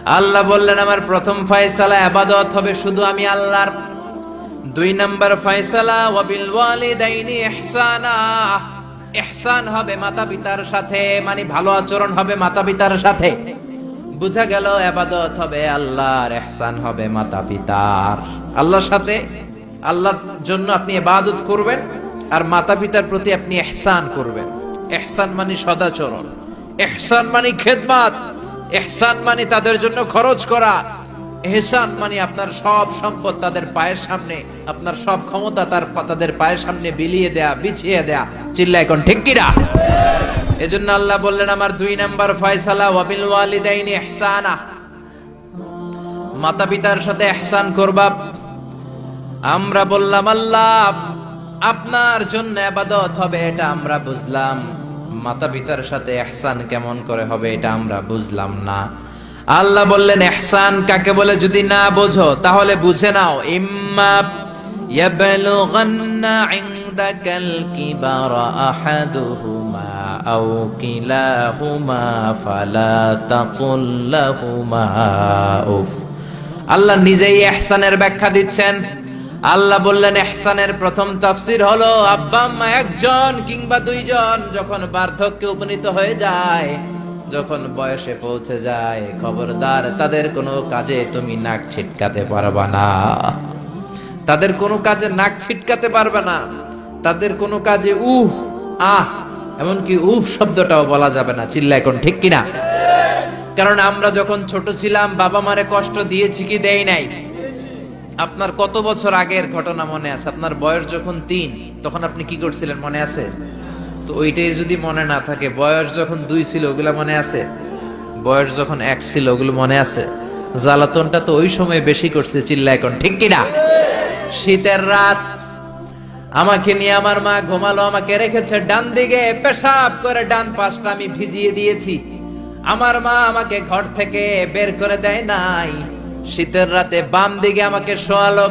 আল্লাহ বললেন আমার প্রথম ফয়সালা ইবাদত হবে শুধু আমি আল্লাহর। 2 নাম্বার ফয়সালা ওয়াবিল ওয়ালিদাইনি ইহসানা, ইহসান হবে মাতা পিতার সাথে, মানে ভালো আচরণ হবে মাতা পিতার সাথে। বুঝা গেল ইবাদত হবে আল্লাহর, ইহসান হবে মাতা পিতার। আল্লাহর সাথে, আল্লাহর জন্য আপনি ইবাদত করবেন আর মাতা পিতার প্রতি আপনি ইহসান করবেন। ইহসান মানে সদাচরণ, ইহসান মানে খেদমত, ইহসান মানে তাদের জন্য খরচ করা, ইহসান মানে আপনার সব সম্পদ তাদের পায়ের সামনে, আপনার সব ক্ষমতা তাদের পায়ের সামনে বিলিয়ে দেয়া, বিছিয়ে দেয়া। চিল্লায় কোন ঠিক কিনা? এজন্য আল্লাহ বললেন আমার 2 নাম্বার ফয়সালা ওয়াবিল ওয়ালিদাইনি ইহসানা, মাতা পিতার সাথে ইহসান করবা। আমরা বললাম আল্লাহ আপনার জন্য ইবাদত হবে এটা আমরা বুঝলাম, মাতা পিতার সাথে ইহসান কেমন করে হবে এটা আমরা বুঝলাম না। আল্লাহ বললেন ইহসান কাকে বলে যদি না বোঝো তাহলে বুঝে নাও, ইম্মা ইয়াবলুগান্না ইনদাকাল কিবারা আহাদুহুমা আও কিলাহুমা ফালা তাকুল লাহুমা উফ। আল্লাহ নিজেই ইহসানের ব্যাখ্যা দিচ্ছেন। আল্লাহ বললেন ইহসানের প্রথম তাফসীর হলো আব্বা আম্মা একজন কিংবা 2 জন যখন বার্ধক্যে উপনীত হয়ে যায়, যখন বয়সে পৌঁছে যায়, খবরদার তাদের কোনো কাজে তুমি নাক ছিটকাতে পারবা না, তাদের কোনো কাজে নাক ছিটকাতে পারবে না, তাদের কোনো কাজে উহ আহ এমনকি উফ শব্দটাও বলা যাবে না। চিল্লা এখন ঠিক কিনা? কারণ আমরা যখন ছোট ছিলাম বাবা মারে কষ্ট দিয়েছি কি দেই নাই? আপনার কত বছর আগের ঘটনা মনে আছে? আপনার বয়স যখন 3 তখন আপনি কি করছিলেন মনে আছে? তো ওইটাই যদি মনে না থাকে, বয়স যখন 2 ছিল ওগুলা মনে আছে? বয়স যখন 1 ছিল ওগুলো মনে আছে? জ্বালাতনটা তো ওই সময় বেশি করছে। চিল্লা এখন ঠিক কিনা? শীতের রাত, আমাকে নিয়ে আমার মা ঘুমালো, আমাকে রেখেছে ডান দিকে, পেশাব করে ডান পাশটা আমি ভিজিয়ে দিয়েছি। আমার মা আমাকে ঘর থেকে বের করে দেয় নাই, শীতের রাতে বাম দিকে আমাকে শোয়ালো।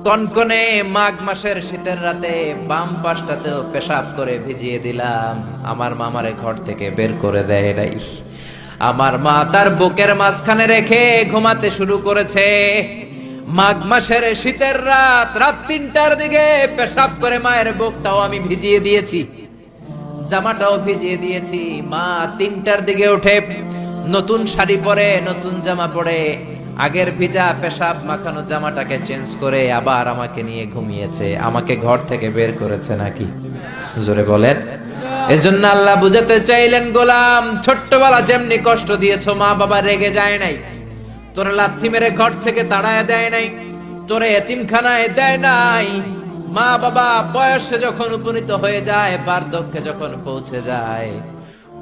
কনকনে মাঘ মাসের শীতের রাতে বাম পাশটাতেও পেশাব করে ভিজিয়ে দিলাম। আমার মা আমারে ঘর থেকে বের করে দেয় নাই। আমার মা তার বুকের মাঝখানে রেখে ঘুমাতে শুরু করেছে। মাঘ মাসের শীতের রাত 3টার দিকে পেশাব করে মায়ের বুকটাও আমি ভিজিয়ে দিয়েছি, জামাটাও ভিজিয়ে দিয়েছি। মা 3টার দিকে উঠে নতুন শাড়ি পরে, নতুন জামা পরে, আগের ভিজা পেশাব মাখানো জামাটাকে চেঞ্জ করে আবার আমাকে নিয়ে ঘুমিয়েছে। আমাকে ঘর থেকে বের করেছে নাকি? জোরে বলেন। এজন্য আল্লাহ বুঝাতে চাইলেন, গোলাম ছোট্টবেলা যেমনি কষ্ট দিয়েছো, মা বাবা রেগে যায় নাই, তোরে লাথি মেরে ঘর থেকে তাড়ায় দেয় নাই, তোরে এতিমখানায় দেয় নাই। মা বাবা বয়সে যখন উপনীত হয়ে যায়, বার্ধক্যে যখন পৌঁছে যায়,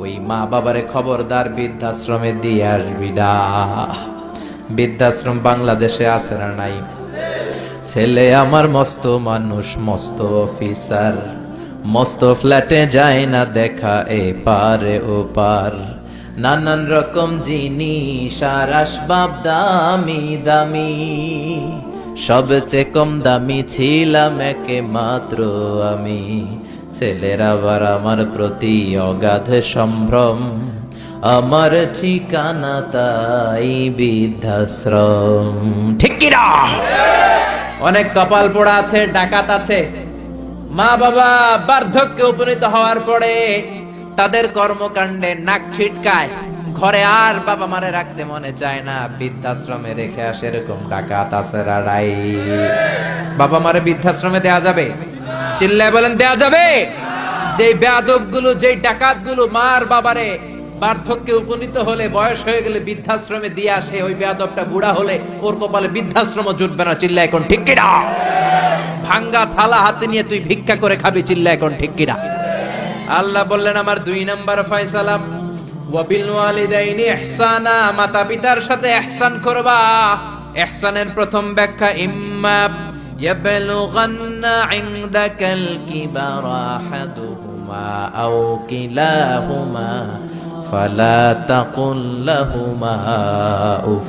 ওই মা বাবারে খবরদার বৃদ্ধাশ্রমে দিয়ে আসবি না। বৃদ্ধাশ্রম বাংলাদেশে আছে না নাই? ছেলে আমার মস্ত মানুষ, মস্ত অফিসার, মস্ত ফ্ল্যাটে যায় না দেখা এ পারে ও পার, নানান রকম জিনিস আর আসবাব দামি দামি, সবচেয়ে কম দামি ছিলাম একে মাত্র আমি। ছেলের আবার আমার প্রতি অগাধ সম্ভ্রম, আমার ঠিকানা তাই বৃদ্ধাশ্রম। ঠিক কিনা? অনেক কপাল পোড়া আছে, ডাকাত আছে। মা বাবা বার্ধক্যে উপনীত হওয়ার পরে তাদের কর্মকাণ্ডে নাক ছিটকায়, ঘরে আর বাবা মারে রাখতে মনে চায় না, বৃদ্ধাশ্রমে রেখে আসে। এরকম ডাকাত আছে রাড়াই। বাবা মারে বৃদ্ধাশ্রমে দেয়া যাবে? চিল্লায় বলেন দেয়া যাবে? যেই বেয়াদব গুলো, যেই ডাকাত গুলো মার বাবারে বার্ধক্যে উপনীত হলে, বয়স হয়ে গেলে বৃদ্ধাশ্রমে দিয়ে আসে, ওই বেয়াদবটা বুড়া হলে ওর কপালে বৃদ্ধাশ্রম জুটবে না। চিল্লা এখন ঠিক কিনা? ভাঙ্গা থালা হাতে নিয়ে তুই ভিক্ষা করে খাবি। চিল্লা এখন ঠিক কিনা? আল্লাহ বললেন আমার 2 নাম্বার ফয়সালা ওয়াবিল ওয়ালিদাইনি ইহসানা, মাতা পিতার সাথে ইহসান করবা। ইহসানের প্রথম ব্যাখ্যা ইম্মা ইয়াবলুগান্না ইনদাকাল কিবারা আহাদুহুমা আও কিলাহুমা ফালা তাকুল লাহুমা উফ।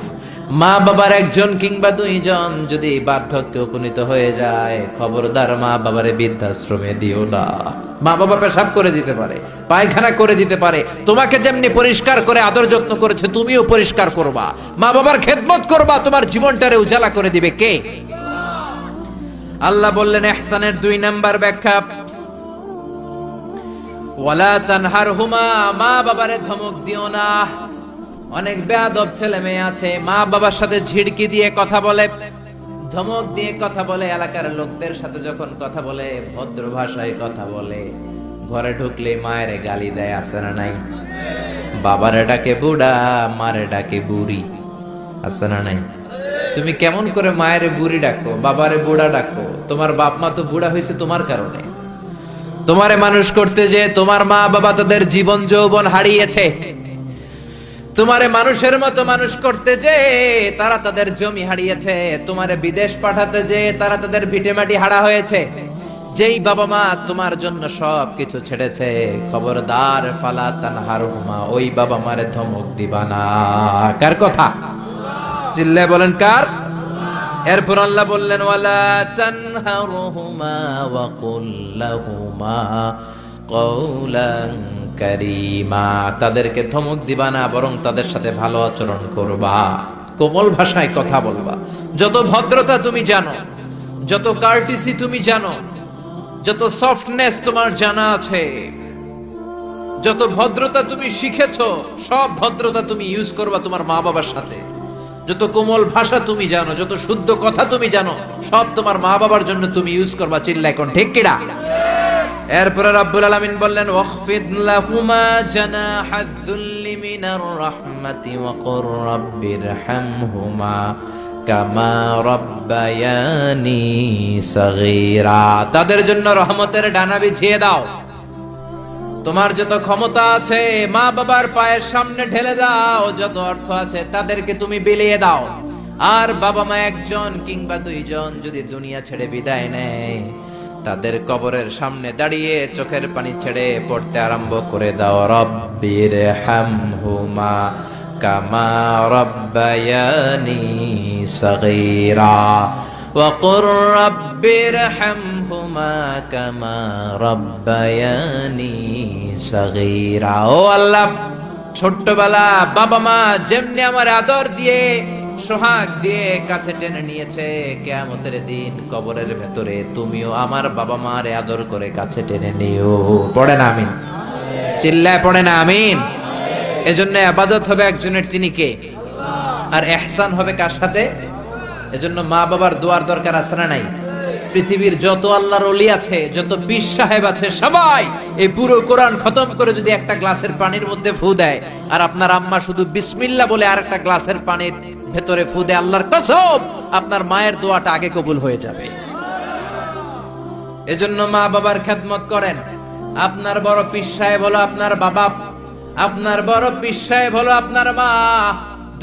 মা বাবার একজন কিংবা দুইজন যদি বার্ধক্যে উপনীত হয়ে যায়, খবরদার মা বাবারে বৃদ্ধাশ্রমে দিও না। মা বাবা পেশাব করে দিতে পারে, পায়খানা করে দিতে পারে, তোমাকে যেমনি পরিষ্কার করে আদর যত্ন করেছে তুমিও পরিষ্কার করবা, মা বাবার খেদমত করবা, তোমার জীবনটারে উজালা করে দিবে কে? আল্লাহ বললেন ইহসানের 2 নাম্বার ব্যাখ্যা, ওয়ালা তানহারহুমা, মা বাবারে ধমক দিও না। অনেক বেয়াদব ছেলে মেয়ে আছে, মা বাবার সাথে ঝিড়কি দিয়ে কথা বলে, ধমক দিয়ে কথা বলে, এলাকার লোকদের সাথে যখন কথা বলে ভদ্র ভাষায় কথা বলে, ঘরে ঢুকলে মায়ের গালি দেয়, আছে না নাই? বাবারে ডাকে বুড়া, মারে ডাকে বুড়ি, আছে না নাই? তুমি কেমন করে মায়ের বুড়ি ডাকো, বাবারে বুড়া ডাকো? তোমার বাপ মা তো বুড়া হয়েছে তোমার কারণে। তোমারে মানুষ করতে যে তোমার মা বাবা তাদের জীবন যৌবন হারিয়েছে, তোমারে মানুষের মতো মানুষ করতে যে তারা তাদের জমি হারিয়েছে, তোমারে বিদেশ পাঠাতে যে তারা তাদের ভিটেমাটি হারা হয়েছে। যেই বাবা মা তোমার জন্য সব কিছু ছেড়েছে, খবরদার ফালা তানহারহুমা, ওই বাবা মারে ধমক দিবা না। কার কথা? চিল্লায় বলেন কার? এরপর আল্লাহ বললেন ওয়ালা তানহারহুমা ওয়া কুল লাহুমা কওলান কারীমা, তাদেরকে ধমক দিবা না, বরং তাদের সাথে ভালো আচরণ করবা, কোমল ভাষায় কথা বলবা। যত ভদ্রতা তুমি জানো, যত কার্টিসি তুমি জানো, যত সফটনেস তোমার জানা আছে, যত ভদ্রতা তুমি শিখেছো, সব ভদ্রতা তুমি ইউজ করবা তোমার মা বাবার সাথে। যত কোমল ভাষা তুমি জানো, যত শুদ্ধ কথা তুমি জানো, সব তোমার মা বাবার জন্য তুমি ইউজ করবা। চিল্লায় কোন ঠিক কিনা? এরপরে রব্বুল আলামিন বললেন ওয়াখফিদ লাহুমা জানাহায যুল্লি মিনার রাহমাতি ওয়া কুর রাব্বিরহামহুমা কামা রাব্বায়ানি সাগীরা, তাদের জন্য রহমতের ডানা বিছিয়ে দাও। তোমার যত ক্ষমতা আছে মা বাবার পায়ের সামনে ঢেলে দাও, যত অর্থ আছে তাদেরকে তুমি বিলিয়ে দাও। আর বাবা মা একজন কিংবা দুইজন যদি দুনিয়া ছেড়ে বিদায় নেয়, তাদের কবরের সামনে দাঁড়িয়ে চোখের পানি ছেড়ে পড়তে আরম্ভ করে দাও রব্বিরহামহুমা কামা রাব্বায়ানি সাগীরা ওয়া কুর রাব্বিরহামহুমা কামা রাব্বায়ানি সাগীরা। ও আল্লাহ, ছোট্টবেলা বাবা মা যেমনি আমার আদর দিয়ে সোহাগ দিয়ে কাছে টেনে নিয়েছে, কিয়ামতের দিন কবরের ভেতরে তুমিও আমার বাবা মারে আদর করে কাছে টেনে নিও। পড়ে না আমিন? চিল্লায় পড়ে না আমিন? এজন্য ইবাদত হবে একজনের, তিনি কে? আর ইহসান হবে কার সাথে? এজন্য মা বাবার দোয়ার দরকার আছে না নাই? পৃথিবীর যত আল্লাহর ওলি আছে, যত পীর সাহেব আছে, সবাই এই পুরো কোরআন খতম করে যদি একটা গ্লাসের পানির মধ্যে ফু দেয়, আর আপনার আম্মা শুধু বিসমিল্লাহ বলে আর একটা গ্লাসের পানির ভেতরে ফু দেয়, আল্লাহর কসম আপনার মায়ের দোয়াটা আগে কবুল হয়ে যাবে। এজন্য মা বাবার খেদমত করেন। আপনার বড় পীর সাহেব হলো আপনার বাবা, আপনার বড় পীর সাহেব হলো আপনার মা।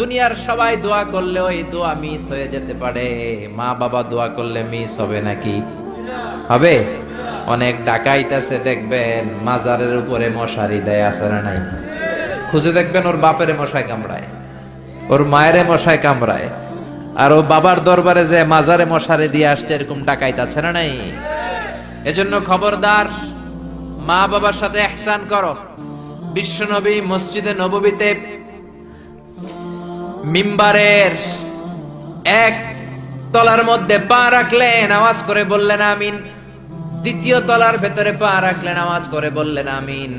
দুনিয়ার সবাই দোয়া করলে ওই দোয়া মিস হয়ে যেতে পারে, মা বাবা দোয়া করলে মিস হবে নাকি? হবে। অনেক ডাকাইত আছে দেখবেন মাজারের উপরে মশারি দেয়, আছে না নাই? খুঁজে দেখবেন ওর বাপের মশায় কামড়ায়, ওর মায়ের মশায় কামড়ায়, আর ও বাবার দরবারে যে মাজারে মশারি দিয়ে আসছে, এরকম ডাকাইত আছে না নাই? এজন্য খবরদার, মা বাবার সাথে ইহসান করো। বিশ্বনবী মসজিদে নববীতে মিম্বারের এক তলার মধ্যে পা রাখলেন, আওয়াজ করে বললেন আমিন। দ্বিতীয় তলার ভেতরে পা রাখলেন, আওয়াজ করে বললেন আমিন।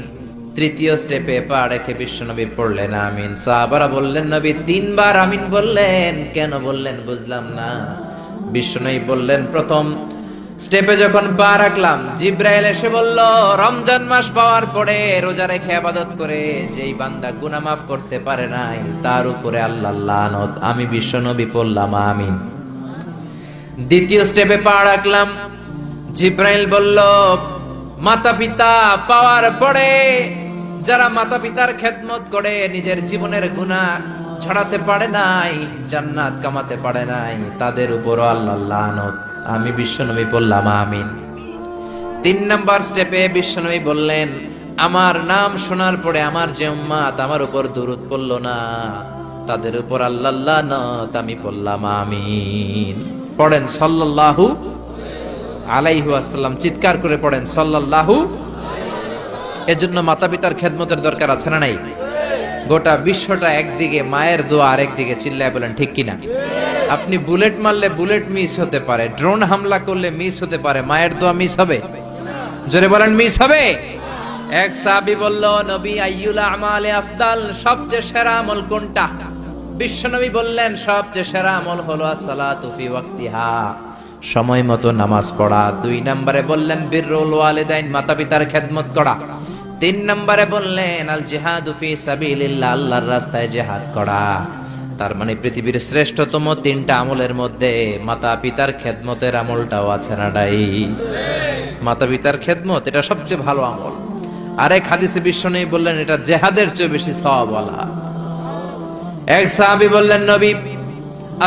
তৃতীয় স্টেপে পা রেখে বিশ্বনবী পড়লেন আমিন। সাহাবারা বললেন নবী 3 বার আমিন বললেন, কেন বললেন বুঝলাম না। বিশ্বনবী বললেন প্রথম স্টেপে যখন পা রাখলাম, জিব্রাইল এসে বলল রমজান মাস পাওয়ার পরে রোজা রেখে ইবাদত করে যেই বান্দা গুনাহ মাফ করতে পারে নাই, তার উপরে আল্লাহর লানত। আমি বিশ্বনবী পড়লাম আমিন। দ্বিতীয় স্টেপে পা রাখলাম, জিব্রাইল বলল মাতা পিতা পাওয়ার পরে যারা মাতা পিতার খেদমত করে নিজের জীবনের গুনাহ ঝরাতে পারে নাই, জান্নাত কামাতে পারে নাই, তাদের উপরও আল্লাহর লানত। আমি বিশ্বনবী বললাম আমিন। 3 নাম্বার স্টেপে বিশ্বনবী বললেন আমার নাম শোনার পরে আমার যে উম্মত আমার উপর দুরূদ পড়ল না, তাদের উপর আল্লাহ লানত, আমি বললাম আমিন। পড়েন সাল্লাল্লাহু আলাইহি ওয়াসাল্লাম, চিৎকার করে পড়েন সাল্লাল্লাহু। এজন্য মাতা পিতার খেদমতের দরকার আছে না নাই? গোটা বিশ্বটা একদিকে, মায়ের দোয়া আরেকদিকে, চিল্লায় বলেন ঠিক কিনা? আপনি বুলেট মারলে বুলেট মিস হতে পারে, ড্রোন হামলা করলে মিস হতে পারে, মায়ের দোয়া মিস হবে? জোরে বলেন মিস হবে? এক সাহাবী বলল, নবী আইয়ুল আমালে আফদাল, সবচেয়ে সেরা আমল কোনটা? বিশ্বনবী বললেন সবচেয়ে সেরা আমল হলো আসসালাতু ফি ওয়াক্তিহা, সময় মতো নামাজ পড়া। 2 নম্বরে বললেন বিররুল ওয়ালিদাইন, মাতা পিতার খেদমত করা। 3 নম্বরে বললেন আল জিহাদু ফি সাবিলিল্লাহ, আল্লাহর রাস্তায় জিহাদ করা। তার মানে পৃথিবীর শ্রেষ্ঠতম 3টা আমলের মধ্যে মাতা পিতার খেদমতের আমলটাও আছে না নাই? মাতা পিতার খেদমত এটা সবচেয়ে ভালো আমল। আরেক হাদিসে বিশ্বনবী বললেন এটা জিহাদের চেয়ে বেশি সওয়াবওয়ালা। এক সাহাবী বললেন, নবী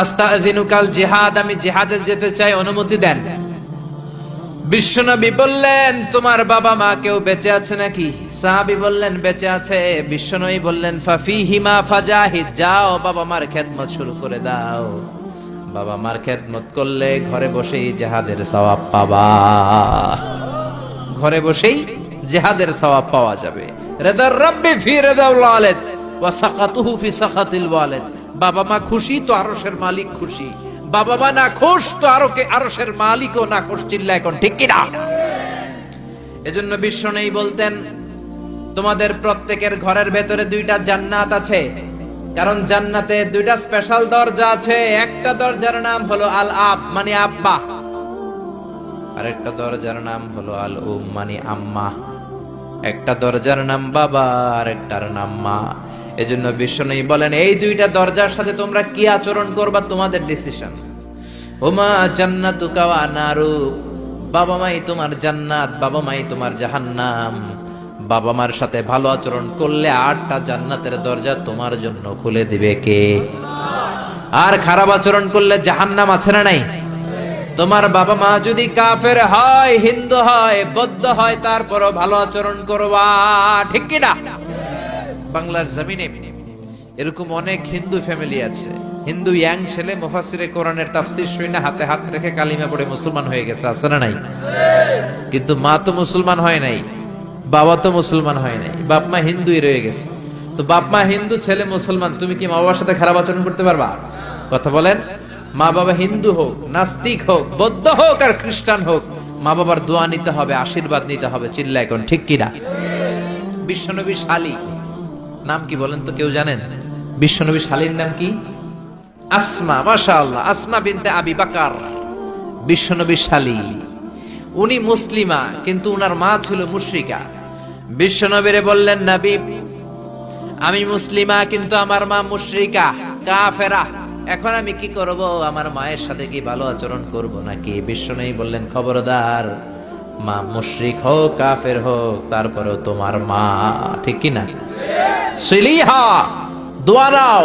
আস্তাযিনুকাল জিহাদ, আমি জিহাদে যেতে চাই, অনুমতি দেন। বিশ্বনবী বললেন তোমার বাবা মা কেউ বেঁচে আছে নাকি? সাহাবী বললেন বেঁচে আছে। বিশ্বনবী বললেন ফাফিহিমা ফাজাহিদ, যাও বাবা মার খেদমত শুরু করে দাও। বাবা মার খেদমত করলে ঘরে বসেই জিহাদের সওয়াব পাবা, ঘরে বসেই জিহাদের সওয়াব পাওয়া যাবে। রিদার রাব্বি ফি রিদাল ওয়ালিদ ওয়া সাকাতুহু ফি সাকাতিল ওয়ালিদ, বাবা মা খুশি তো আরশের মালিক খুশি, বাবা মা না খুশ তো আরশের মালিকও না খুশ। চিল্লা এখন ঠিক কি না? এজন্য বিশ্বনবী বলতেন তোমাদের প্রত্যেকের ঘরের ভেতরে 2টা জান্নাত আছে, কারণ জান্নাতে 2টা স্পেশাল দরজা আছে। একটা দরজার নাম হলো আল আব মানে আব্বা, আর একটা দরজার নাম হলো আল উম মানে আম্মা। একটা দরজার নাম বাবা আর একটার নাম মা। এজন্য বিশ্বনবী বলেন এই 2টা দরজার সাথে তোমরা কি আচরণ করবা তোমাদের ডিসিশন। ওমা জান্নাতুকা ওয়া নারুক, বাবা মাই তোমার জান্নাত, বাবা মাই তোমার জাহান্নাম। বাবা মার সাথে ভালো আচরণ করলে 8টা জান্নাতের দরজা তোমার জন্য খুলে দিবে কে? আর খারাপ আচরণ করলে জাহান্নাম আছে না নাই? তোমার বাবা মা যদি কাফের হয়, হিন্দু হয়, বৌদ্ধ হয়, তারপরও ভালো আচরণ করবা, ঠিক কি না? বাংলার জমিনে এরকম অনেক হিন্দু ফ্যামিলি আছে, হিন্দু ইয়াং ছেলে মুফাসসিরে কোরআনের তাফসীর শুনে হাতে হাত রেখে কালিমা পড়ে মুসলমান হয়ে গেছে, আছে না নাই? কিন্তু মা তো মুসলমান হয় নাই, বাবা তো মুসলমান হয় নাই, বাপ মা হিন্দুই রয়ে গেছে। তো বাপ মা হিন্দু, ছেলে মুসলমান, তুমি কি মা বাবার সাথে খারাপ আচরণ করতে পারবা? কথা বলেন। মা বাবা হিন্দু হোক, নাস্তিক হোক, বৌদ্ধ হোক আর খ্রিস্টান হোক, মা বাবার দোয়া নিতে হবে, আশীর্বাদ নিতে হবে। চিল্লা এখন ঠিক কিনা? বিশ্বনবী শালী নাম কি বলেন তো? কেউ জানেন বিশ্বনবী শালীর নাম কি? আসমা। মাশাআল্লাহ, আসমা বিনতে আবি বকর বিশ্বনবী শালী। উনি মুসলিমা, কিন্তু উনার মা ছিল মুশরিকা। বিশ্বনবীরে বললেন নবী আমি মুসলিমা কিন্তু আমার মা মুশরিকা, কাফেরা, এখন আমি কি করব? আমার মায়ের সাথে কি ভালো আচরণ করব নাকি? বিশ্বনবী বললেন খবরদার, মা মুশরিক হোক কাফের হোক তারপরেও তোমার মা, ঠিক কি না? সিলিহা, দোয়া দাও,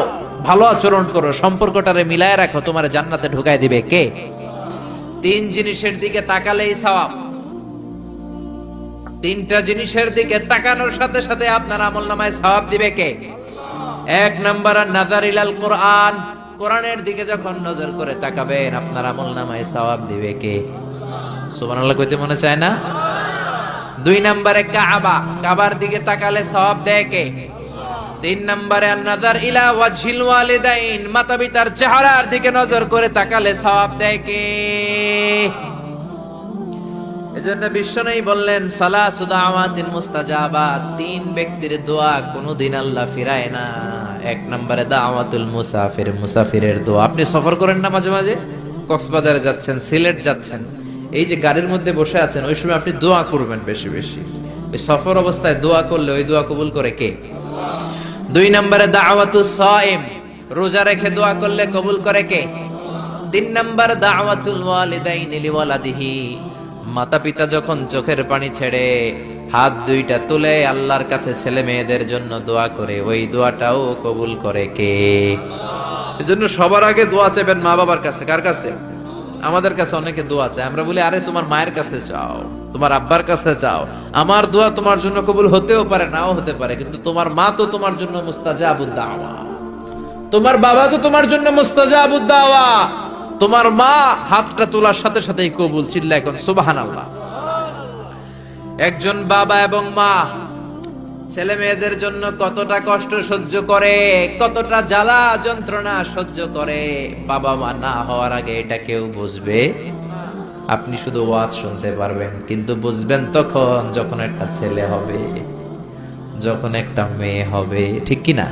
ভালো আচরণ করো, সম্পর্কটারে মিলায় রাখো, তোমার জান্নাতে ঢুকায় দিবে কে? 3 জিনিসের দিকে তাকালেই সওয়াব। 3টা জিনিসের দিকে তাকানোর সাথে সাথে আপনার আমলনামায় সওয়াব দিবে কে? 1 নাম্বার নাযার ইলাল কোরআন, কোরআনের দিকে যখন নজর করে তাকাবেন আপনার আমলনামায় সওয়াব দিবে কে? সুবহানাল্লাহ কইতে মনে চায় না? 2 নম্বরে কাবা, কাবার দিকে তাকালে সওয়াব দেয় কে? 3 নম্বরে নাযার ইলা ওয়াজহিল ওয়ালিদাইন, মাতা-পিতার চেহারার দিকে নজর করে তাকালে সওয়াব দেয় কে? এজন্য বিশ্বনবী বললেন সালাসু দাওয়াতিন মুস্তাজাবাত, 3 ব্যক্তির দোয়া কোনদিন আল্লাহ ফিরায় না। 1 নম্বরে দাওয়াতুল মুসাফির, মুসাফিরের দোয়া। আপনি সফর করেন না মাঝে মাঝে? কক্সবাজারে যাচ্ছেন, সিলেট যাচ্ছেন, এই যে গাড়ির মধ্যে বসে আছেন, ওই সময় আপনি দোয়া করবেন বেশি বেশি। ওই সফর অবস্থায় দোয়া করলে ওই দোয়া কবুল করে কে? 2 নম্বরে দাওয়াতুস সাইম, রোজা রেখে দোয়া করলে কবুল করে কে? 3 নম্বর দাওয়াতুল ওয়ালিদাইনি লিওয়ালাদিহি, মাতা পিতা যখন চোখের পানি ছেড়ে হাত 2টা তুলে আল্লাহর কাছে ছেলে মেয়েদের জন্য দোয়া করে, ওই দোয়াটাও কবুল করে কে? এজন্য সবার আগে দোয়া চাইবেন মা বাবার কাছে। কার কাছে? আমাদের কাছে অনেকে দোয়া চায়, আমরা বলি আরে তোমার মায়ের কাছে চাও, তোমার আব্বার কাছে চাও। আমার দোয়া তোমার জন্য কবুল হতেও পারে, নাও হতে পারে, কিন্তু তোমার মা তো তোমার জন্য মুস্তাজাবুদ দাওয়া। তোমার বাবা তো তোমার জন্য মুস্তাজাবুদ দাওয়া, তোমার মা হাতটা তোলার সাথে সাথেই কবুল। চিল্লা এখন সুবহানাল্লাহ। একজন বাবা এবং মা ছেলে মেয়েদের জন্য কতটা কষ্ট সহ্য করে, কতটা জ্বালা যন্ত্রণা সহ্য করে, বাবা মা না হওয়ার আগে এটা কেউ বুঝবে? আপনি শুধু ওয়াজ শুনতে পারবেন, কিন্তু বুঝবেন তখন যখন একটা ছেলে হবে, যখন একটা মেয়ে হবে, ঠিক কি না?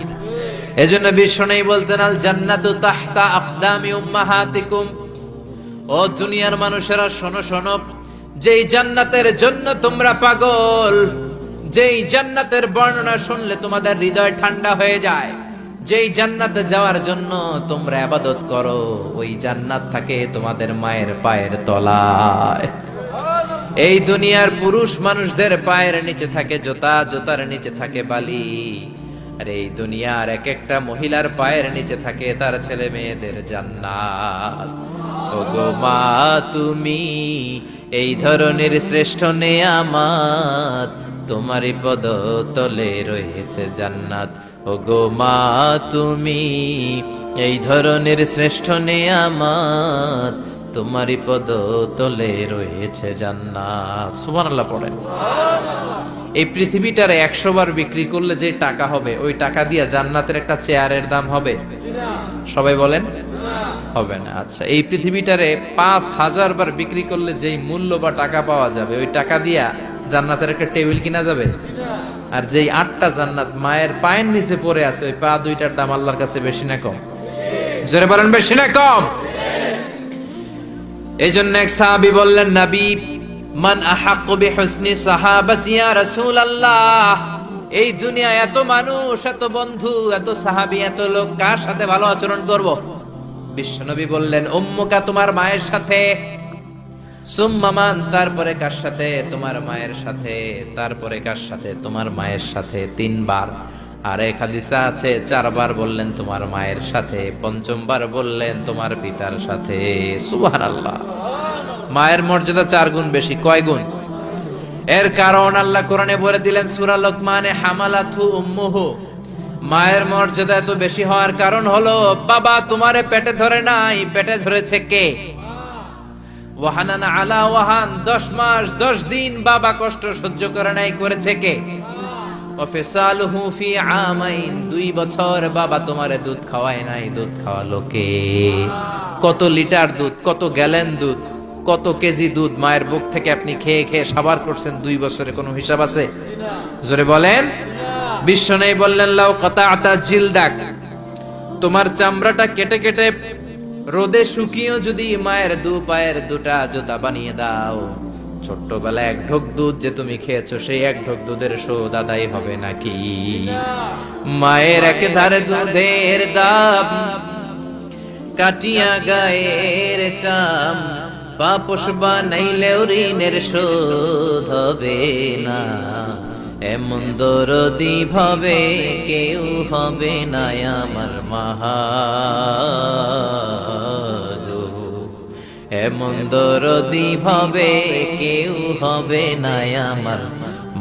এজন্য বিষ্ণু বলতেন, আল জান্নাতু তাহতা আকদামি উম্মাহাতিকুম। ও দুনিয়ার মানুষেরা শোনো শোনো, যেই জান্নাতের জন্য তোমরা পাগল, যেই জান্নাতের বর্ণনা শুনলে তোমাদের হৃদয় ঠান্ডা হয়ে যায়, যেই জান্নাতে যাওয়ার জন্য তোমরা ইবাদত করো, ওই জান্নাত থাকে তোমাদের মায়ের পায়ের তলায়। এই দুনিয়ার পুরুষ মানুষদের পায়ের নিচে থাকে জুতা, জুতার নিচে থাকে বালি, আর এই দুনিয়ার এক একটা মহিলার পায়ের নিচে থাকে তার ছেলে মেয়েদের জান্নাত। ওগো মা তুমি এই ধরনের শ্রেষ্ঠ নেয়ামত, তোমারই পদ তলে রয়েছে জান্নাত। ওগো মা তুমি এই ধরনের শ্রেষ্ঠ নেয়ামত, তোমারই পদ তলে রয়েছে জান্নাত। সুবহানাল্লাহ পড়েন। এই পৃথিবীটারে 100 বার বিক্রি করলে যে টাকা হবে, ওই টাকা দিয়ে জান্নাতের একটা চেয়ারের দাম হবে? সবাই বলেন হবে না। আচ্ছা, এই পৃথিবীটারে 5000 বার বিক্রি করলে যেই মূল্য বা টাকা পাওয়া যাবে, ওই টাকা দিয়া জান্নাতের একটা টেবিল কিনা যাবে? আর যেই 8টা জান্নাত মায়ের পায়ের নিচে পড়ে আছে, ওই পা দুইটার দাম আল্লাহর কাছে বেশি না কম? জোরে বলেন বেশি না কম? এই জন্য এক সাহাবী বললেন, নবী মান আহাক্কু বিহুসনি সাহাবাতি ইয়া রাসূলুল্লাহ, এই দুনিয়া এত মানুষ, এত বন্ধু, এত সাহাবী, এত লোক, কার সাথে ভালো আচরণ করব? বিশ্বনবী বললেন, উম্মুকা, তোমার মায়ের সাথে, সুম্মা মান, তারপরে কার সাথে? তোমার মায়ের সাথে, তারপরে কার সাথে? তোমার মায়ের সাথে। 3 বার। আর এক হাদিসে আছে 4 বার বললেন তোমার মায়ের সাথে, 5ম বার বললেন তোমার পিতার সাথে। সুবহানাল্লাহ। মায়ের মর্যাদা 4 গুণ বেশি। কয় গুণ? এর কারণ আল্লাহ কোরআনে বলে দিলেন সূরা লোকমানে, হামালাতহু উম্মুহু। মায়ের মর্যাদা এত বেশি হওয়ার কারণ হলো, বাবা তোমারে পেটে ধরে নাই, পেটে ধরেছে কে? ওয়াহানান আলা ওয়াহান, 10 মাস 10 দিন বাবা কষ্ট সহ্য করে নাই, করেছে কে? ওয়াফিসালুহু ফি আমাইন, 2 বছর বাবা তোমারে দুধ খাওয়ায় নাই, দুধ খাওয়ালো কে? কত লিটার দুধ, কত গ্যালন দুধ, কত কেজি দুধ মায়ের বুক থেকে আপনি খেয়ে খেয়ে সাবার করছেন 2 বছরে, কোনো হিসাব আছে? জোরে বলেন। বিষ্ণু বললেন, লাউ কাতাআতা জিলদাক, তোমার চামড়াটা কেটে কেটে রোদে শুকিয়েও যদি মায়ের 2 পায়ের 2টা জুতা বানিয়ে দাও, ছোট্টবেলায় 1 ঢোক দুধ যে তুমি খেয়েছো, সেই 1 ঢোক দুধের শোধ আদায় হবে নাকি? মায়ের একেধারে দুধের দাম, কাটিয়া গায়ের চাম, পাপোশ বানাইলেও ঋণের শোধ হবে না। এমন দরদি ভাবে কেউ হবে না আমার মাহাগো, এমন দরদি ভাবে কেউ হবে না আমার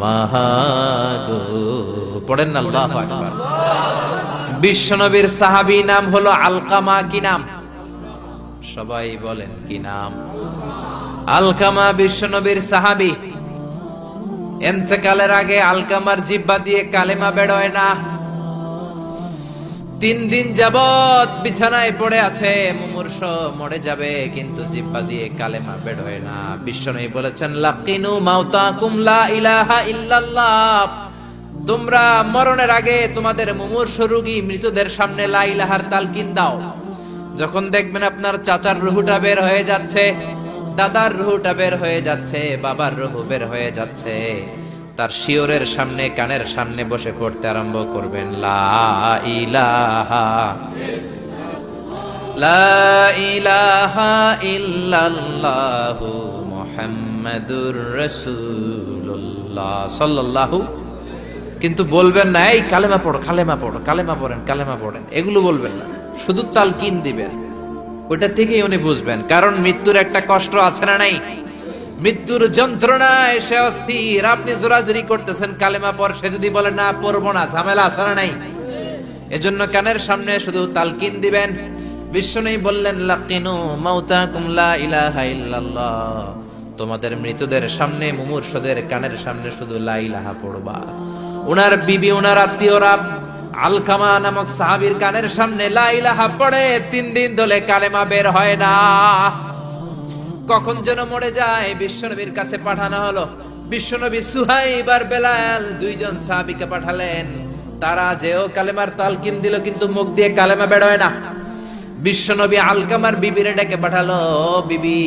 মাহাগো। পড়েন না আল্লাহু আকবার। বিশ্বনবীর সাহাবী নাম হলো আলকামা। কি নাম? সবাই বলেন কি নাম? আলকামা বিশ্বনবীর সাহাবী। ইন্তেকালের আগে আলকামার জিহ্বা দিয়ে কালেমা বের হয় না। 3 দিন যাবত বিছানায় পড়ে আছে, মুমূর্ষ, মরে যাবে, কিন্তু জিহ্বা দিয়ে কালেমা বের হয় না। বিশ্বনবী বলেছেন, লাকিনু মাউতাকুম লা ইলাহা ইল্লাল্লাহ, তোমরা মরণের আগে তোমাদের মুমূর্ষ রোগী মৃতদের সামনে লা ইলাহার তালকিন দাও। যখন দেখবেন আপনার চাচার রুহুটা বের হয়ে যাচ্ছে, দাদার রুহুটা বের হয়ে যাচ্ছে, বাবার রুহু বের হয়ে যাচ্ছে, তার শিওরের সামনে, কানের সামনে বসে পড়তে আরম্ভ করবেন, লা ইলাহা ইল্লাল্লাহু মুহাম্মাদুর রাসূলুল্লাহ সাল্লাল্লাহু। কিন্তু বলবেন না এই কালেমা পড়ো, কালেমা পড়ো, কালেমা পড়েন, কালেমা পড়েন, এগুলো বলবেন না, শুধু তালকিন দিবেন। ওটা থেকেই উনি বুঝবেন, কারণ মৃত্যুর একটা কষ্ট আছে না নাই? মৃত্যুর যন্ত্রণায় সে অস্থির, আপনি জোরাজুরি করতেছেন কালেমা পড়, সে যদি বলে না পড়বো না, ঝামেলা আছে না নাই? এজন্য কানের সামনে শুধু তালকিন দিবেন। বিশ্বনবী বললেন, লাকিনু মাউতাকুম লা ইলাহা ইল্লাল্লাহ, তোমাদের মৃতদের সামনে, মুমূর্ষদের কানের সামনে শুধু লা ইলাহা পড়বা। উনার বিবি, উনার আত্মীয়রা আলকামা নামক সাহাবীর কানের সামনে লা ইলাহা পড়ে 3 দিন ধরে কালেমা বের হয় না। কখন যেন মরে যায়, বিশ্বনবীর কাছে পাঠানো হলো। বিশ্বনবী সুহাইব আর বেলাল 2 জন সাহাবীকে পাঠালেন। তারা যেও কালেমার তালকিন দিল, কিন্তু মুখ দিয়ে কালেমা বের হয় না। বিশ্বনবী আলকামার বিবিরে ডেকে পাঠালো, বিবি,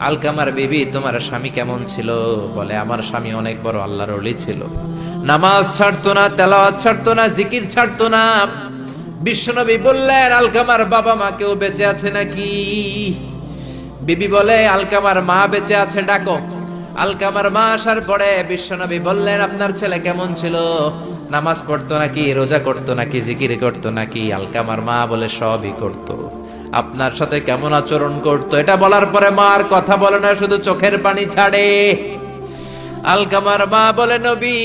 আলকামার বিবি, তোমার স্বামী কেমন ছিল? বলে, আমার স্বামী অনেক বড় আল্লাহর ওলি ছিল, নামাজ ছাড়তো না, তেলাওয়াত ছাড়তো না, জিকির ছাড়তো না। বিশ্বনবী বললেন, আলকামার বাবা মা কেউ বেঁচে আছে নাকি? বিবি বলে, আলকামার মা বেঁচে আছে, ডাকো। আলকামার মা আসার পরে বিশ্বনবী বললেন, আপনার ছেলে কেমন ছিল? নামাজ পড়তো নাকি, রোজা করতো নাকি, জিকির করতো নাকি? আলকামার মা বলে, সবই করতো। আপনার সাথে কেমন আচরণ করতো? এটা বলার পরে মা আর কথা বলে না, শুধু চোখের পানি ছাড়ে। আলকামার মা বলে, নবী,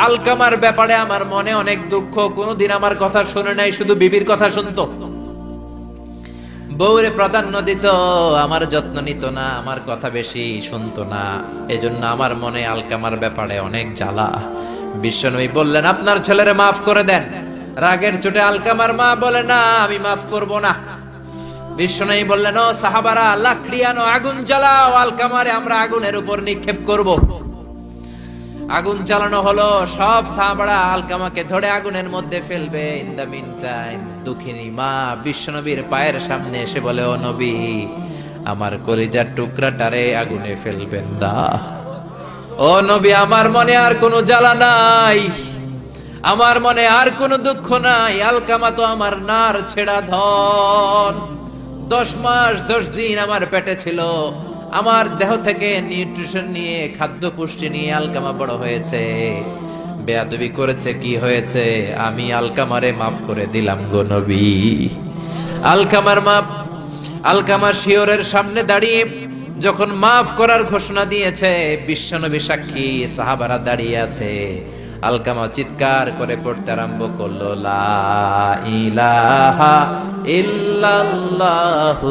আলকামার ব্যাপারে আমার মনে অনেক দুঃখ, কোনদিন আমার কথা শুনে নাই, শুধু বিবির কথা শুনতো, বউরে প্রাধান্য দিত, আমার যত্ন নিত না, আমার কথা বেশি শুনতো না, এজন্য আমার মনে আলকামার ব্যাপারে অনেক জ্বালা। বিশ্বনবী বললেন, আপনার ছেলেরে মাফ করে দেন। রাগের চোটে আলকামার মা বলে, না, আমি মাফ করব না। বিশ্বনবী বললেন, ও সাহাবারা, লাকড়ি আনো, আগুন জ্বালাও, আলকামারে আমরা আগুনের উপর নিক্ষেপ করব। আগুন জ্বালানো হলো, সব সাহাবারা আলকামাকে ধরে আগুনের মধ্যে ফেলবে। ইন দা মিন টাইম দুঃখিনী মা বিশ্বনবীর পায়ের সামনে এসে বলে, ও নবী, আমার কলিজার টুকরাটারে আগুনে ফেলবেন না। ও নবী, আমার মনে আর কোনো জ্বালা নাই, আমার মনে আর কোনো দুঃখ নাই। আলকামা তো আমার নার ছেড়া ধন, 10 মাস 10 দিন আমার পেটে ছিল, আমার দেহ থেকে নিউট্রিশন নিয়ে, খাদ্য পুষ্টি নিয়ে আলকামা বড় হয়েছে। বেয়াদবি করেছে, কি হয়েছে? আমি আলকামারে মাফ করে দিলাম গো নবী। আলকামার মা, আলকামা শিয়রের সামনে দাঁড়িয়ে যখন মাফ করার ঘোষণা দিয়েছে, বিশ্বনবী সাক্ষী, সাহাবারা দাঁড়িয়ে আছে। আলকামা চিৎকার করে পড়তে আরম্ভ করলো, লা ইলাহা ইল্লাল্লাহু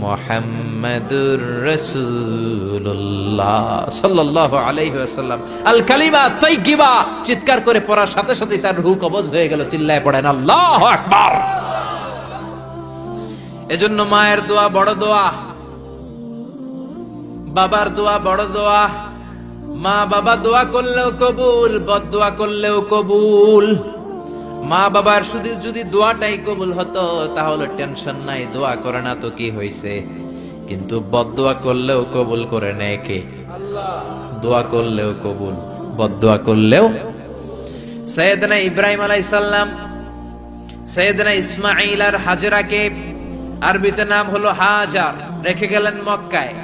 মুহাম্মাদুর রাসূলুল্লাহ সাল্লাল্লাহু আলাইহি ওয়াসাল্লাম। আল কালিমা তাইয়্যিবা চিৎকার করে পড়ার সাথে সাথে তার রূহ কবজ হয়ে গেল। চিল্লায় পড়েন আল্লাহু আকবার। এজন্য মায়ের দোয়া বড় দোয়া, বাবার দোয়া বড় দোয়া। মা বাবা দোয়া করলেও কবুল, বদদোয়া করলেও কবুল। মা বাবার শুধু যদি দোয়াটাই কবুল হতো তাহলে টেনশন নাই, দোয়া করে না তো কি হয়েছে। কিন্তু বদদোয়া করলেও কবুল করে নেয় কে? আল্লাহ। দোয়া করলেও কবুল, বদদোয়া করলেও। সাইয়েদনা ইব্রাহিম আলাইহিস সালাম সাইয়েদনা ইসমাঈল আর হাজরাকে, আরবিতে নাম হলো হাজার, রেখে গেলেন মক্কায়।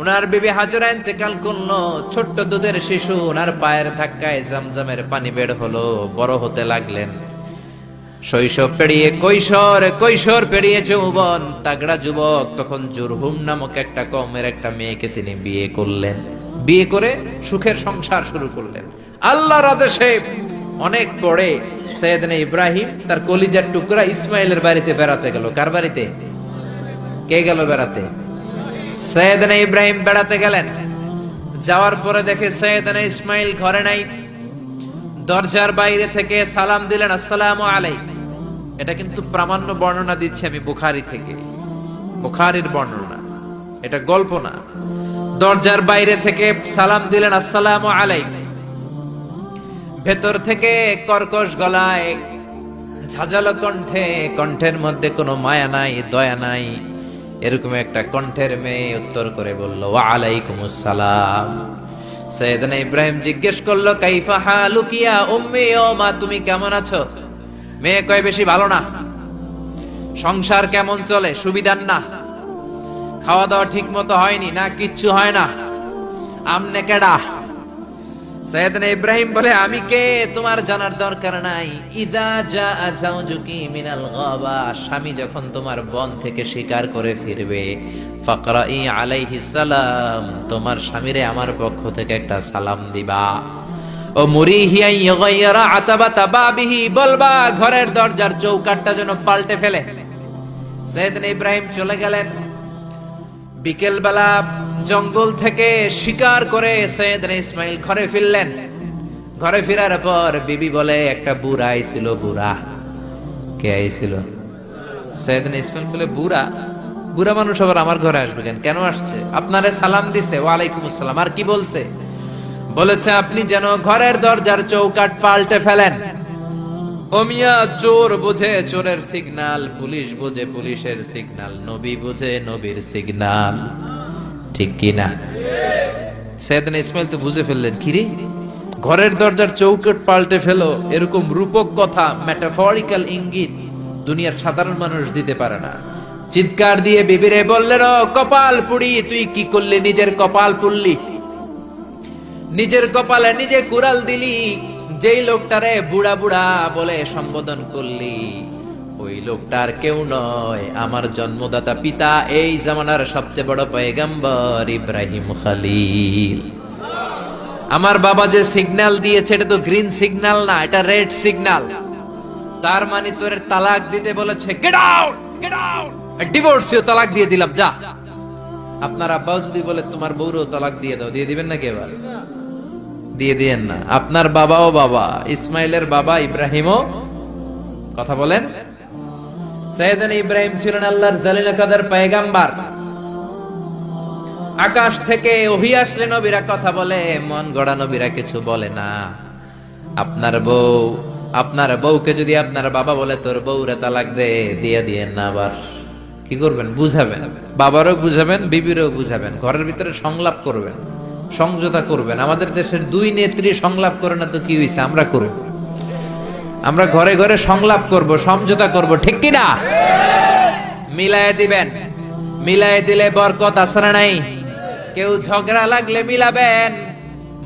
উনার বিবি হাজরা ইন্তেকাল করলো, ছোট্ট দুধের শিশু, উনার পায়ের ধাক্কায় জামজামের পানি বের হলো, বড় হতে লাগলেন। শৈশব পেরিয়ে কৈশোর, কৈশোর পেরিয়ে যৌবন, তাগড়া যুবক। তখন জুরহুম নামক একটা কওমের একটা মেয়েকে তিনি বিয়ে করলেন। বিয়ে করে সুখের সংসার শুরু করলেন আল্লাহর আদেশে। অনেক পরে সাইয়েদনা ইব্রাহিম তার কলিজার টুকরা ইসমাইলের বাড়িতে বেড়াতে গেল। কার বাড়িতে? কে গেল বেড়াতে? সাইয়েদনা ইব্রাহিম বেড়াতে গেলেন। যাওয়ার পরে দেখে সাইয়েদনা ইসমাইল ঘরে নাই। দরজার বাইরে থেকে সালাম দিলেন, আসসালামু আলাইকুম। এটা কিন্তু প্রামাণ্য বর্ণনা দিচ্ছি আমি বুখারী থেকে, বুখারীর বর্ণনা, এটা গল্প না। দরজার বাইরে থেকে সালাম দিলেন, আসসালামু আলাইকুম। ভেতর থেকে কর্কশ গলায়, ঝাঁঝালো কণ্ঠে, কণ্ঠের মধ্যে কোনো মায়া নাই, দয়া নাই, এরকম একটা কণ্ঠের মেয়ে উত্তর করে বলল, ওয়া আলাইকুমুস সালাম। সাইয়েদনা ইব্রাহিম জিজ্ঞেস করলো, কাইফা হালুকি ইয়া উম্মি, ও মা তুমি কেমন আছো? মেয়ে কয়, বেশি ভালো না। সংসার কেমন চলে? সুবিধার না। খাওয়া দাওয়া ঠিক মতো হয়নি না, কিচ্ছু হয় না। আমনে কেডা? সাইয়েদনা ইব্রাহিম বলে, আমি কে তোমার জানার দরকার নাই। ইদা জাআ যাওজুকি মিনাল গাবা, স্বামী যখন তোমার বন থেকে শিকার করে ফিরবে, ফাকরাই আলাইহিস সালাম, তোমার স্বামীরে আমার পক্ষ থেকে একটা সালাম দিবা। ও মুরিহিয়া ইয়গাইরা আতাবাতা বাবিহি, বলবা ঘরের দরজার চৌকাঠটা যেন পাল্টে ফেলে। সাইয়েদনা ইব্রাহিম চলে গেলেন। বিকেল বেলা জঙ্গল থেকে শিকার করে সাইয়েদনা ইসমাইল ঘরে ফিরলেন। ঘরে ফেরার পর বিবি বলে, একটা বুড়া আইছিল। বুড়া কে আইছিল? সাইয়েদনা ইসমাইল বলে, বুড়া? বুড়া মানুষ আবার আমার ঘরে আসবে কেন? কেন আসছে? আপনারে সালাম দিছে। ওয়ালাইকুম আসসালাম। আর কি বলছে? বলেছে আপনি যেন ঘরের দরজার চৌকাঠ পাল্টে ফেলেন। ও মিয়া, চোর বোঝে চোরের সিগন্যাল, পুলিশ বোঝে পুলিশের সিগন্যাল, নবী বোঝে নবীর সিগন্যাল, ঠিক কি না? সাইয়েদনা ইসমাইল তো বুঝে ফেললেন, কিরে ঘরের দরজার চৌকাঠ পাল্টে ফেলো, এরকম রূপক কথা, মেটাফরিক্যাল ইঙ্গিত দুনিয়ার সাধারণ মানুষ দিতে পারে না। চিৎকার দিয়ে বিবিরে বললেন, ও কপাল পুড়ি, তুই কি করলি? নিজের কপাল পুড়লি, নিজের কপালে নিজে কুড়াল দিলি। যেই লোকটারে বুড়া বুড়া বলে সম্বোধন করলি, ওই লোকটার কেউ নয়, আমার জন্মদাতা পিতা, এই জামানার সবচেয়ে বড় পয়গম্বর ইব্রাহিম খলিল। আমার বাবা যে সিগন্যাল দিয়েছে, এটা তো গ্রিন সিগন্যাল না, এটা রেড সিগন্যাল। তার মানে তোর তালাক দিতে বলেছে, গেট আউট, গেট আউট, ডিভোর্সিও তালাক দিয়ে দিলাম, যা। আপনার আব্বাও যদি বলে তোমার বউরও তালাক দিয়ে দাও, দিয়ে দিবেন নাকি? এবার দিয়ে দিয়েন না। আপনার বাবাও বাবা, ইসমাইলের বাবা ইব্রাহিমও, কথা বলেন। সাইয়েদনা ইব্রাহিম ছিলেন আল্লাহর জালিল কাদের পয়গম্বর। আকাশ থেকে ওহী আসলে নবীরা কথা বলে, মন গড়া নবীরা কিছু বলে না। আপনার বউকে যদি আপনার বাবা বলে তোর বউরে তালাক দে, দিয়ে দিয়েন না। আবার কি করবেন? বুঝাবেন, বাবারও বুঝাবেন, বিবিরও বুঝাবেন, ঘরের ভিতরে সংলাপ করবেন, সমঝোতা করবেন। আমাদের দেশের দুই নেত্রী সংলাপ করে না তো কি হইছে? আমরা করব, আমরা ঘরে ঘরে সংলাপ করব, সমঝোতা করব, ঠিক কি না? মিলায়ে দিবেন, মিলায়ে দিলে বরকত আছে না নাই? কেউ ঝগড়া লাগলে মিলাবেন,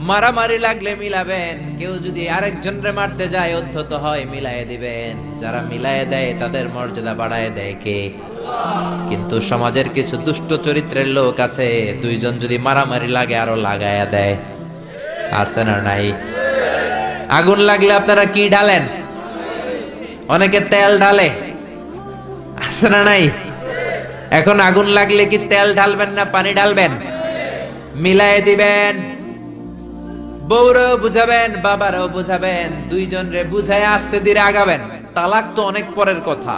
মারামারি লাগলে মিলাবেন। কেউ যদি আরেকজনরে মারতে যায়, অধ্যত হয়, মিলায়ে দিবেন। যারা মিলায়ে দেয় তাদের মর্যাদা বাড়ায় দেয় কে? কিন্তু সমাজের কিছু দুষ্ট চরিত্রের লোক আছে, দুইজন যদি মারামারি লাগে আরো লাগায়া দেয়, আছে না নাই? আগুন লাগলে আপনারা কি ঢালেন? অনেকে তেল ঢালে, আছে না নাই? এখন আগুন লাগলে কি তেল ঢালবেন না পানি ঢালবেন? মিলায়ে দিবেন। বউরও বুঝাবেন, বাবারও বুঝাবেন, দুইজন রে বুঝায় আস্তে ধীরে আগাবেন। তালাক তো অনেক পরের কথা।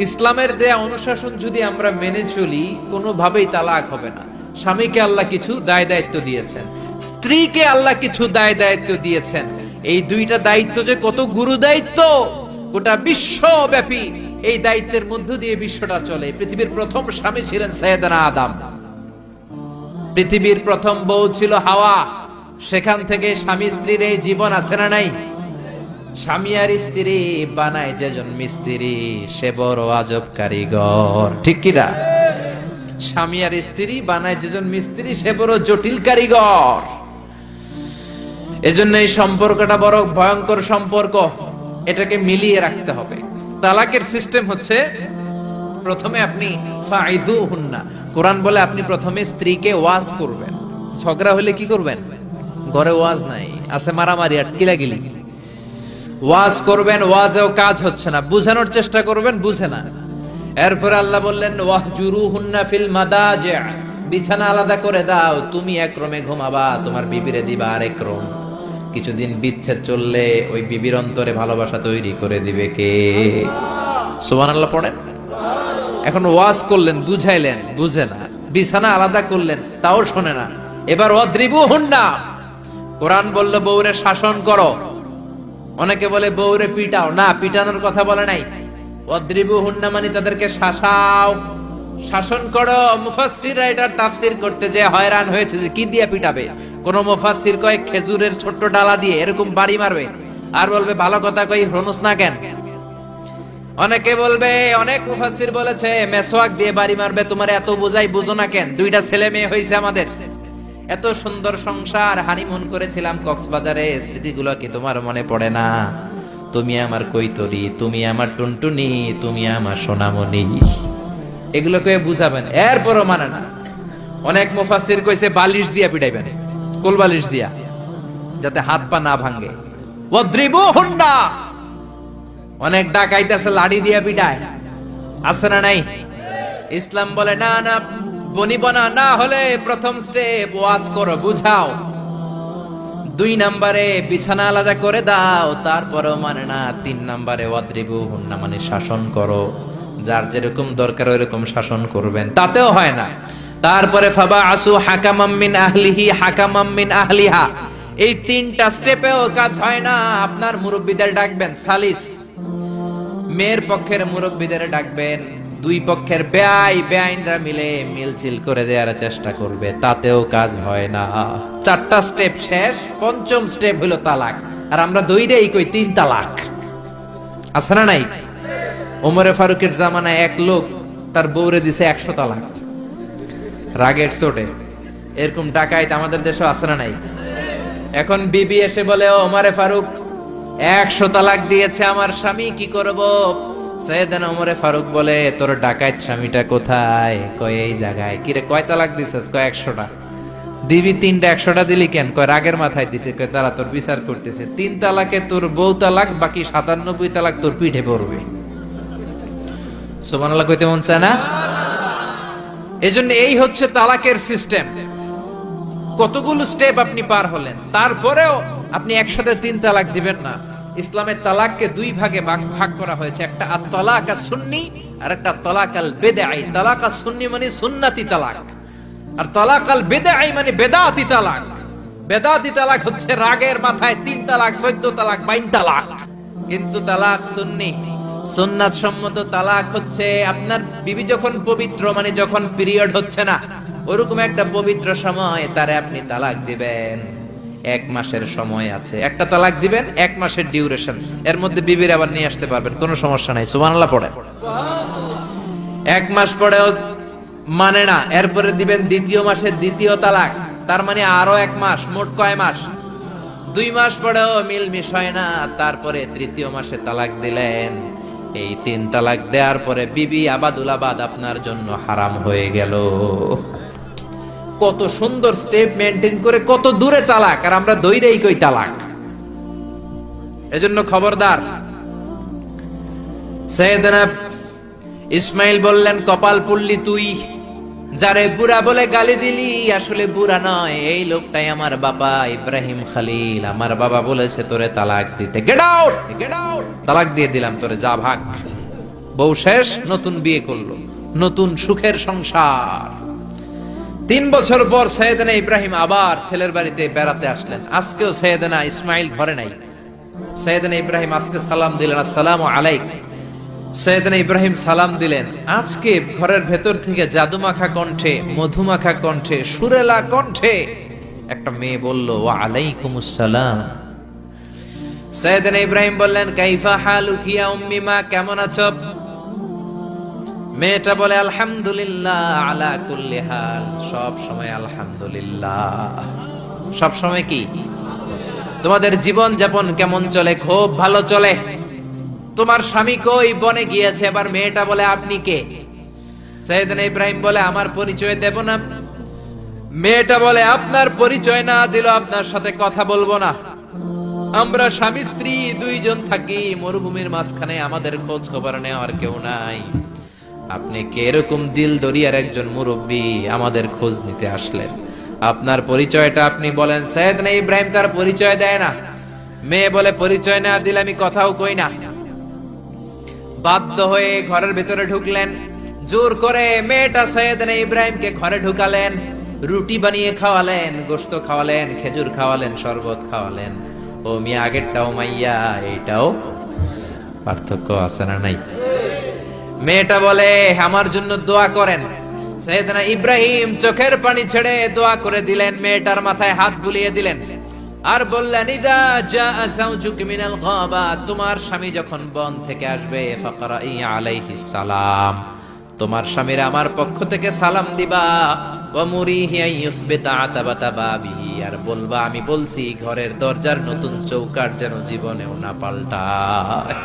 ইসলামের দেয়া অনুশাসন যদি আমরা মেনে চলি, কোনোভাবেই তালাক হবে না। স্বামীকে আল্লাহ কিছু দায় দায়িত্ব দিয়েছেন, স্ত্রীকে আল্লাহ কিছু দায় দায়িত্ব দিয়েছেন। এই দুইটা দায়িত্ব যে কত গুরু দায়িত্ব, গোটা বিশ্বব্যাপী এই দায়িত্বের মধ্য দিয়ে বিশ্বটা চলে। পৃথিবীর প্রথম স্বামী ছিলেন সাইয়েদনা আদম, পৃথিবীর প্রথম বউ ছিল হাওয়া। সেখান থেকে স্বামী স্ত্রীর এই জীবন, আছে না নাই? স্বামী আর স্ত্রী বানায় যেজন মিস্ত্রি, সে বড় আজব কারিগর, ঠিক কিনা? স্বামী আর স্ত্রী বানায় যেজন মিস্ত্রি, সে বড় জটিল কারিগর। এজন্য এই সম্পর্কটা বড় ভয়ঙ্কর সম্পর্ক, এটাকে মিলিয়ে রাখতে হবে। তালাকের সিস্টেম হচ্ছে, প্রথমে আপনি ফাইযুহুন্না, কোরআন বলে আপনি প্রথমে স্ত্রীকে ওয়াজ করবেন। ঝগড়া হলে কি করবেন? ঘরে ওয়াজ নাই, আছে মারামারি আর কিলাগিলি। ওয়াজ করবেন, ওয়াজেও কাজ হচ্ছে না, বুঝানোর চেষ্টা করবেন, বুঝে না। এরপর আল্লাহ বললেন ওয়াহজুরুহুন্না ফিল মাদাজি', বিছানা আলাদা করে দাও, তুমি এক রুমে ঘুমাবা, তোমার বিবিরে দিবা আরেক রুম। কিছুদিন বিচ্ছেদ চললে ওই বিবির অন্তরে ভালোবাসা তৈরি করে দিবে কে? সুবহানাল্লাহ পড়েন। এখন ওয়াজ করলেন, বুঝাইলেন, বুঝে না। বিছানা আলাদা করলেন, তাও শোনে না। এবার ওয়াদ্রিবুহুন্না, কোরআন বলল বউরে শাসন করো। অনেকে বলে বউরে পিটাও, না, পিটানোর কথা বলে নাই। ওয়াদ্রিবুহুন্না মানে তাদেরকে শাসাও, শাসন করো। মুফাসসিররা এটার তাফসীর করতে যে হয়রান হয়েছে যে কি দিয়ে পিটাবে। কোন মুফাসসির কয় খেজুরের ছোট্ট ডালা দিয়ে এরকম বাড়ি মারবে, আর বলবে ভালো কথা কই হনুস না কেন। অনেকে বলবে, অনেক মুফাসসির বলেছে মেসওয়াক দিয়ে বাড়ি মারবে। তোমার এত বোঝাই, বুঝো না কেন? দুইটা ছেলে মেয়ে হয়েছে আমাদের, এত সুন্দর সংসার, হানিমুন করেছিলাম কক্সবাজারে, স্মৃতিগুলো কি তোমার মনে পড়ে না? তুমি আমার কৈতরি, তুমি আমার টুনটুনি, তুমি আমার সোনামণি, এগুলোকে বুঝাবেন। এরপরও মানে না। অনেক মুফাসসির কইছে বালিশ দিয়া পিটাইবেন, কোল বালিশ দিয়া। যাতে হাত পা না ভাঙে। ওয়াদ্রিবুহুন্না, অনেক ডাকাইতেছে লাড়ি দিয়া পিটায়, আছে না নাই? ইসলাম বলে না না, বনিবনা না হলে প্রথম স্টেপ ওয়াজ করো, বুঝাও। 2 নম্বরে বিছানা আলাদা করে দাও, তারপরেও মানে না। 3 নম্বরে ওয়াদ্রিবুহুন্না মানে শাসন করো, যার যেরকম দরকার ওইরকম শাসন করবেন, তাতেও হয় না। তারপরে ফাবাআসু হাকামাম মিন আহলিহি হাকামাম মিন আহলিহা, এই 3টা স্টেপেও কাজ হয় না। আপনার মুরব্বিদের ডাকবেন, সালিস, মেয়ের পক্ষের মুরব্বিদের ডাকবেন, 2 পক্ষের বেআইনরা মিলে মিলছিল করে দেওয়ার চেষ্টা করবে, তাতেও কাজ হয় না। 4টা স্টেপ শেষ, 5ম স্টেপ হলো তালাক। আর আমরা দইরেই কই 3 তালাক, আছে না নাই? ওমরে ফারুকের জামানায় এক লোক তার বউরে দিছে 100 তালাক, রাগের চোটে। এরকম ডাকাইত আমাদের দেশে আছে না নাই? এখন বিবি এসে বলে, ও ওমরে ফারুক, 100 তালাক দিয়েছে আমার স্বামী, কি করব? সাইয়েদনা ওমরে ফারুক বলে, তোর ডাকাইত স্বামীটা কোথায়? কয় এই জায়গায়। কিরে কয় তালাক দিছস? কয় 100টা। দিবি 3টা, 100টা দিলি কেন? কয় রাগের মাথায় দিছে। কয় তারা তোর বিচার করতেছে, 3 তালাকে তোর বউ তালাক, বাকি 97 তালাক তোর পিঠে পড়বে। সুবহানাল্লাহ কইতে মন চায় না? এজন্য এই হচ্ছে তালাকের সিস্টেম। কতগুলো স্টেপ আপনি পার হলেন, তারপরেও আপনি একসাথে 3 তালাক দিবেন না। ইসলামের তালাককে 2 ভাগে ভাগ করা হয়েছে, একটা আত-তালাক আস-সুন্নি আর একটা তালাক আল-বিদআই। তালাক আস-সুন্নি মানে সুন্নতি তালাক, আর তালাক আল-বিদআই মানে বেদাতি তালাক। বেদাতি তালাক হচ্ছে রাগের মাথায় 3 তালাক, 14 তালাক, 22 তালাক। কিন্তু তালাক সুন্নি, সুন্নাত সম্মত তালাক হচ্ছে আপনার বিবি যখন পবিত্র, মানে যখন পিরিয়ড হচ্ছে না, ওরকম একটা পবিত্র সময় তারে আপনি তালাক দিবেন। 1 মাসের সময় আছে, একটা তালাক দিবেন, 1 মাসের ডিউরেশন, এর মধ্যে বিবির আবার নিয়ে আসতে পারবেন, কোনো সমস্যা নাই। সুবহানাল্লাহ পড়ে। 1 মাস পরেও মানে না, এরপরে দিবেন 2য় মাসের 2য় তালাক, তার মানে আরো 1 মাস, মোট কয় মাস? 2 মাস পরেও মিলমিশ হয় না, তারপরে 3য় মাসে তালাক দিলেন। এই 3 তালাক দেওয়ার পরে বিবি আবাদুল আবাদ আপনার জন্য হারাম হয়ে গেল। কত সুন্দর স্টেপ মেনটেন করে কত দূরে তালাক, আর আমরা দইরেই কই তালাক। এজন্য খবরদার। সাইয়েদনা ইসমাইল বললেন, কপাল পুল্লি তুই, যারে বুড়া বলে গালি দিলি আসলে বুড়া নয়, এই লোকটাই আমার বাবা ইব্রাহিম খলিল। আমার বাবা বলেছে তোরে তালাক দিতে, গেট আউট, গেট আউট, তালাক দিয়ে দিলাম তোরে, যা ভাগ। বউ শেষ, নতুন বিয়ে করলো, নতুন সুখের সংসার। 3 বছর পর সাইয়েদনা ইব্রাহিম আবার ছেলের বাড়িতে বেড়াতে আসলেন। আজকেও সাইয়েদনা ইসমাইল ঘরে নাই। সাইয়েদনা ইব্রাহিম আজকে সালাম দিলেন, আসসালামু আলাইকুম। সাইয়েদনা ইব্রাহিম সালাম দিলেন, আজকে ঘরের ভেতর থেকে জাদুমাখা কণ্ঠে, মধুমাখা কণ্ঠে, সুরেলা কণ্ঠে একটা মেয়ে বলল, ওয়া আলাইকুমুস সালাম। সাইয়েদনা ইব্রাহিম বললেন, কাইফা হালুকি ইয়া উম্মি মা, কেমন আছো? মেয়েটা বলে, আলহামদুলিল্লাহ আলা কুল্লি হাল, সব সময় আলহামদুলিল্লাহ। সব সময় কি? তোমাদের জীবন যাপন কেমন চলে? খুব ভালো চলে। তোমার স্বামী কই? বনে গিয়েছে। এবার মেয়েটা বলে, আপনি কে? সাইয়েদনা ইব্রাহিম বলে, আমার পরিচয় দেব না। মেয়েটা বলে, আপনার পরিচয় না দিল আপনার সাথে কথা বলবো না। আমরা স্বামী স্ত্রী 2 জন থাকি মরুভূমির মাঝখানে, আমাদের খোঁজ খবর নেওয়ার কেউ নাই। আপনি কে এরকম দিল দরিয়ার একজন মুরব্বী, আমাদের খোঁজ নিতে আসলেন? আপনার পরিচয়টা আপনি বলেন। সাইয়েদনা ইব্রাহিম তার পরিচয় দেয় না। মেয়ে বলে, পরিচয় না দিলে আমি কথাও কই না। বাধ্য হয়ে ঘরের ভিতরে ঢুকলেন। জোর করে মেয়েটা সাইয়েদনা ইব্রাহিমকে ঘরে ঢুকালেন, রুটি বানিয়ে খাওয়ালেন, গোশত খাওয়ালেন, খেজুর খাওয়ালেন, শরবত খাওয়ালেন। ও মিয়া, আগেরটাও মাইয়া, এইটাও পার্থক্য আছে না নাই? মেয়েটা বলে, আমার জন্য দোয়া করেন। সাইয়েদনা ইব্রাহিম চোখের পানি ছেড়ে দোয়া করে দিলেন, মেয়েটার মাথায় হাত বুলিয়ে দিলেন, আর বললেন, ইদা জাআ যাওজুকি মিনাল গাবা, তোমার স্বামী যখন বন থেকে আসবে, ফাকরাই আলাইহিস সালাম, তোমার স্বামীর আমার পক্ষ থেকে সালাম দিবা। ওয়া মুরিহি আইয়ুসবিতা আতাবাতা বাবিহি, আর বলবা আমি বলছি ঘরের দরজার নতুন চৌকাঠ যেন জীবনেও না পাল্টায়।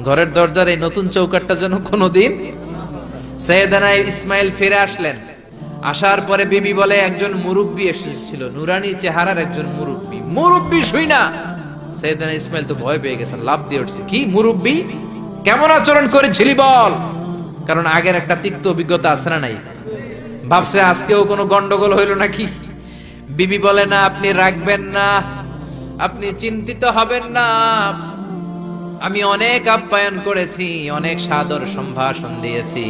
ঘরের দরজার এই নতুন চৌকাঠটা যেন কোনোদিন। সাইয়েদনা ইসমাইল ফিরে আসলেন, আসার পরে বিবি বলে একজন মুরব্বী এসেছিল, নুরানি চেহারার একজন মুরব্বী শুই না। সাইয়েদনা ইসমাইল তো ভয় পেয়ে গেছেন, লাফ দিয়ে উঠছে, কি মুরব্বী, কেমন আচরণ করেছিলি বল। কারণ আগের একটা তিক্ত অভিজ্ঞতা আছে না নাই, ভাবছে আজকেও কোনো গন্ডগোল হইল নাকি। বিবি বলে না, আপনি রাখবেন না, আপনি চিন্তিত হবেন না, আমি অনেক আপ্যায়ন করেছি, অনেক সাদর সম্ভাষণ দিয়েছি,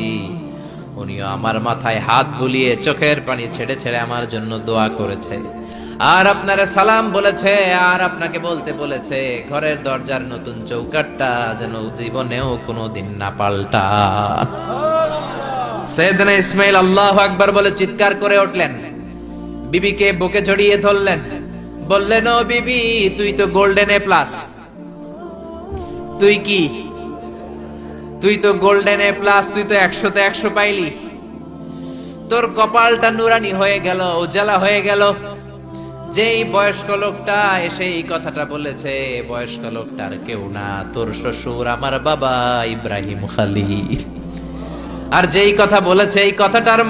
উনিও আমার মাথায় হাত বুলিয়ে চোখের পানি ছেড়ে ছেড়ে আমার জন্য দোয়া করেছে, আর আপনারা সালাম বলেছে, আর আপনাকে বলতে বলেছে ঘরের দরজার নতুন চৌকাটটা যেন জীবনেও কোনোদিন না পাল্টা। সাইয়েদনা ইসমাইল আল্লাহু আকবার বলে চিৎকার করে উঠলেন, বিবিকে বুকে জড়িয়ে ধরলেন, বললেন, ও বিবি, তুই তো গোল্ডেন এ প্লাস, তুই কি, তুই তো গোল্ডেন এ প্লাস, তুই তো 100-তে 100 পাইলি, তোর কপালটা নুরানি হয়ে গেল, উজালা হয়ে গেল। যেই বয়স্ক লোকটা এসে এই কথাটা বলেছে, বয়স্ক লোকটার কেউ না, তোর শ্বশুর আমার বাবা ইব্রাহিম খালিল। আর যেই কথা বলেছে এই কথাটার